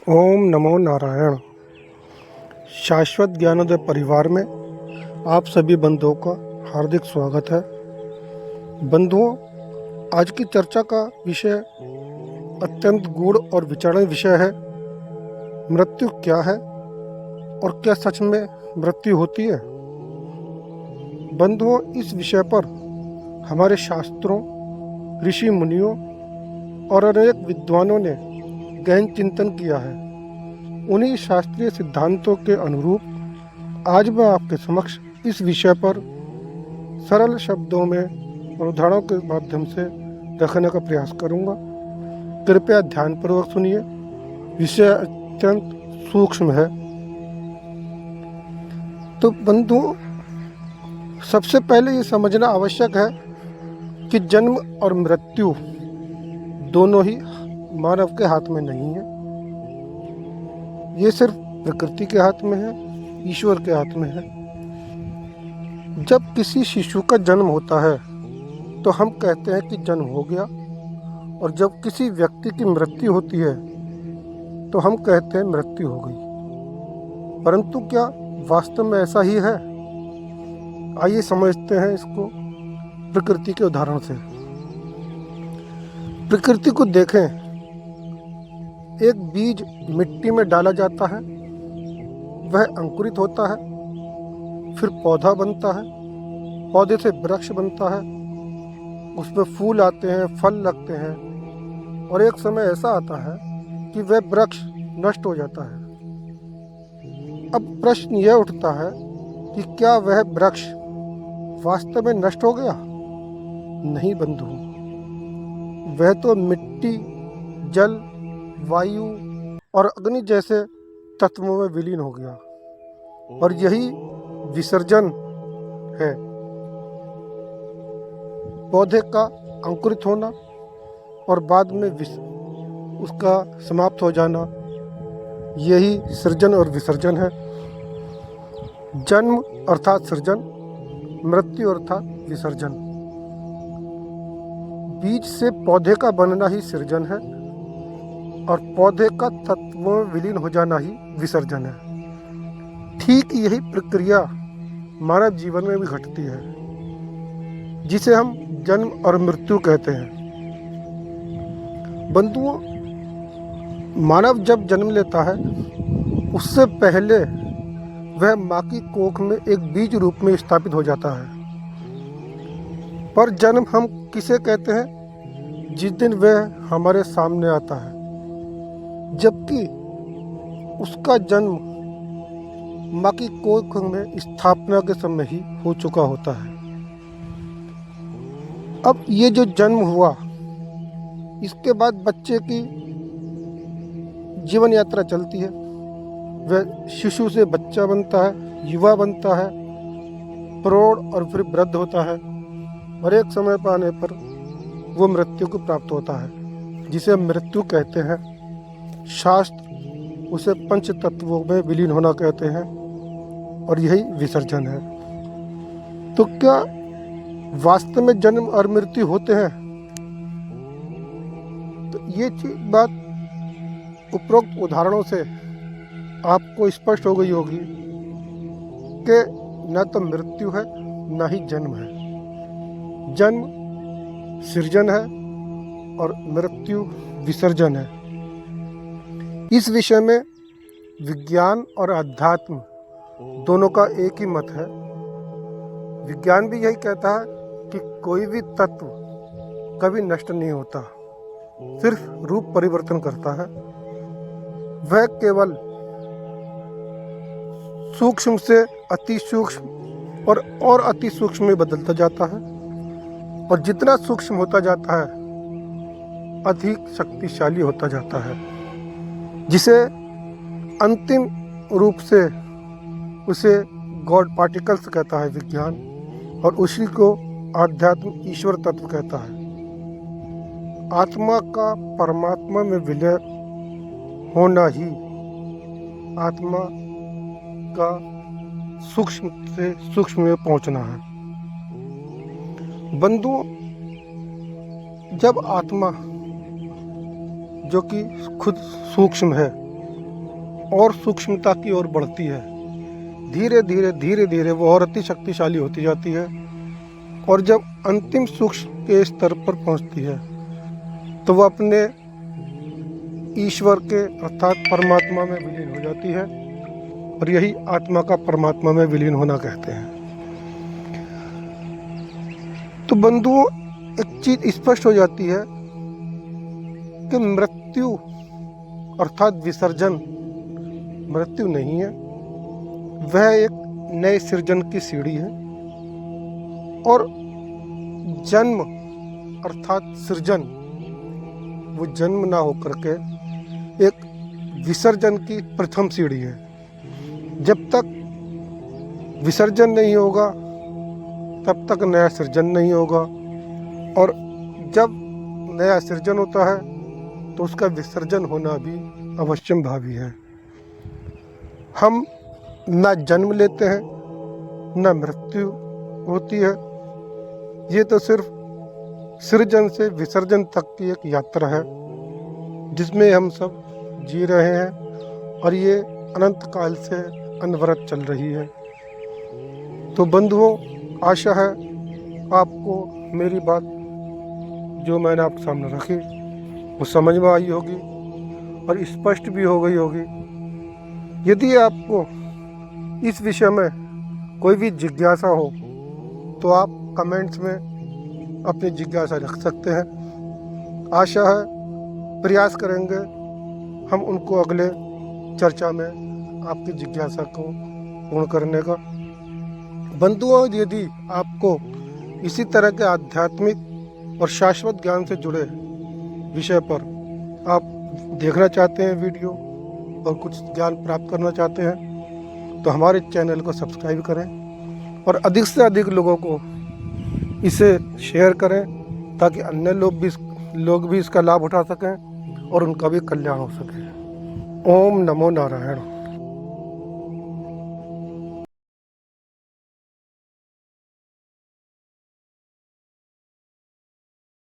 ओम नमो नारायण। शाश्वत ज्ञानोदय परिवार में आप सभी बंधुओं का हार्दिक स्वागत है। बंधुओं, आज की चर्चा का विषय अत्यंत गूढ़ और विचारणीय विषय है। मृत्यु क्या है और क्या सच में मृत्यु होती है? बंधुओं, इस विषय पर हमारे शास्त्रों, ऋषि मुनियों और अनेक विद्वानों ने गहन चिंतन किया है। उन्हीं शास्त्रीय सिद्धांतों के अनुरूप आज मैं आपके समक्ष इस विषय पर सरल शब्दों में और उदाहरणों के माध्यम से रखने का प्रयास करूंगा। कृपया ध्यानपूर्वक सुनिए। विषय अत्यंत सूक्ष्म है। तो बंधुओं, सबसे पहले ये समझना आवश्यक है कि जन्म और मृत्यु दोनों ही मानव के हाथ में नहीं है। ये सिर्फ प्रकृति के हाथ में है, ईश्वर के हाथ में है। जब किसी शिशु का जन्म होता है तो हम कहते हैं कि जन्म हो गया, और जब किसी व्यक्ति की मृत्यु होती है तो हम कहते हैं मृत्यु हो गई। परंतु क्या वास्तव में ऐसा ही है? आइए समझते हैं इसको प्रकृति के उदाहरण से। प्रकृति को देखें। एक बीज मिट्टी में डाला जाता है, वह अंकुरित होता है, फिर पौधा बनता है, पौधे से वृक्ष बनता है, उसमें फूल आते हैं, फल लगते हैं, और एक समय ऐसा आता है कि वह वृक्ष नष्ट हो जाता है। अब प्रश्न यह उठता है कि क्या वह वृक्ष वास्तव में नष्ट हो गया? नहीं बंधु, वह तो मिट्टी, जल, वायु और अग्नि जैसे तत्वों में विलीन हो गया, और यही विसर्जन है। पौधे का अंकुरित होना और बाद में उसका समाप्त हो जाना, यही सृजन और विसर्जन है। जन्म अर्थात सृजन, मृत्यु अर्थात विसर्जन। बीज से पौधे का बनना ही सृजन है, और पौधे का तत्वों में विलीन हो जाना ही विसर्जन है। ठीक यही प्रक्रिया मानव जीवन में भी घटती है, जिसे हम जन्म और मृत्यु कहते हैं। बंधुओं, मानव जब जन्म लेता है उससे पहले वह माँ की कोख में एक बीज रूप में स्थापित हो जाता है। पर जन्म हम किसे कहते हैं? जिस दिन वह हमारे सामने आता है, जबकि उसका जन्म माँ की कोख में स्थापना के समय ही हो चुका होता है। अब ये जो जन्म हुआ, इसके बाद बच्चे की जीवन यात्रा चलती है। वह शिशु से बच्चा बनता है, युवा बनता है, प्रौढ़ और फिर वृद्ध होता है, और एक समय पाने पर वो मृत्यु को प्राप्त होता है, जिसे मृत्यु कहते हैं। शास्त्र उसे पंच तत्वों में विलीन होना कहते हैं, और यही विसर्जन है। तो क्या वास्तव में जन्म और मृत्यु होते हैं? तो ये बात उपरोक्त उदाहरणों से आपको स्पष्ट हो गई होगी कि न तो मृत्यु है, न ही जन्म है। जन्म सृजन है और मृत्यु विसर्जन है। इस विषय में विज्ञान और अध्यात्म दोनों का एक ही मत है। विज्ञान भी यही कहता है कि कोई भी तत्व कभी नष्ट नहीं होता, सिर्फ रूप परिवर्तन करता है। वह केवल सूक्ष्म से अति सूक्ष्म और अति सूक्ष्म में बदलता जाता है, और जितना सूक्ष्म होता जाता है अधिक शक्तिशाली होता जाता है, जिसे अंतिम रूप से उसे गॉड पार्टिकल्स कहता है विज्ञान, और उसी को आध्यात्म ईश्वर तत्व कहता है। आत्मा का परमात्मा में विलय होना ही आत्मा का सूक्ष्म से सूक्ष्म में पहुंचना है। बंधुओं, जब आत्मा, जो कि खुद सूक्ष्म है, और सूक्ष्मता की ओर बढ़ती है। धीरे धीरे धीरे धीरे वो और अति शक्तिशाली होती जाती है और जब अंतिम सूक्ष्म के स्तर पर पहुंचती है तो वह अपने ईश्वर के अर्थात परमात्मा में विलीन हो जाती है और यही आत्मा का परमात्मा में विलीन होना कहते हैं। तो बंधुओं, एक चीज स्पष्ट हो जाती है कि मृत्यु अर्थात विसर्जन मृत्यु नहीं है, वह एक नए सृजन की सीढ़ी है और जन्म अर्थात सृजन वो जन्म ना होकर के एक विसर्जन की प्रथम सीढ़ी है। जब तक विसर्जन नहीं होगा तब तक नया सृजन नहीं होगा और जब नया सृजन होता है तो उसका विसर्जन होना भी अवश्यम भावी है। हम ना जन्म लेते हैं ना मृत्यु होती है, ये तो सिर्फ सृजन से विसर्जन तक की एक यात्रा है जिसमें हम सब जी रहे हैं और ये अनंत काल से अनवरत चल रही है। तो बंधुओं, आशा है आपको मेरी बात जो मैंने आपके सामने रखी वो समझ में आई होगी और स्पष्ट भी हो गई होगी। यदि आपको इस विषय में कोई भी जिज्ञासा हो तो आप कमेंट्स में अपनी जिज्ञासा रख सकते हैं। आशा है प्रयास करेंगे हम उनको अगले चर्चा में आपकी जिज्ञासा को पूर्ण करने का। बंधुओं, यदि आपको इसी तरह के आध्यात्मिक और शाश्वत ज्ञान से जुड़े विषय पर आप देखना चाहते हैं वीडियो और कुछ ज्ञान प्राप्त करना चाहते हैं तो हमारे चैनल को सब्सक्राइब करें और अधिक से अधिक लोगों को इसे शेयर करें ताकि अन्य लोग भी इसका लाभ उठा सकें और उनका भी कल्याण हो सके। ओम नमो नारायण।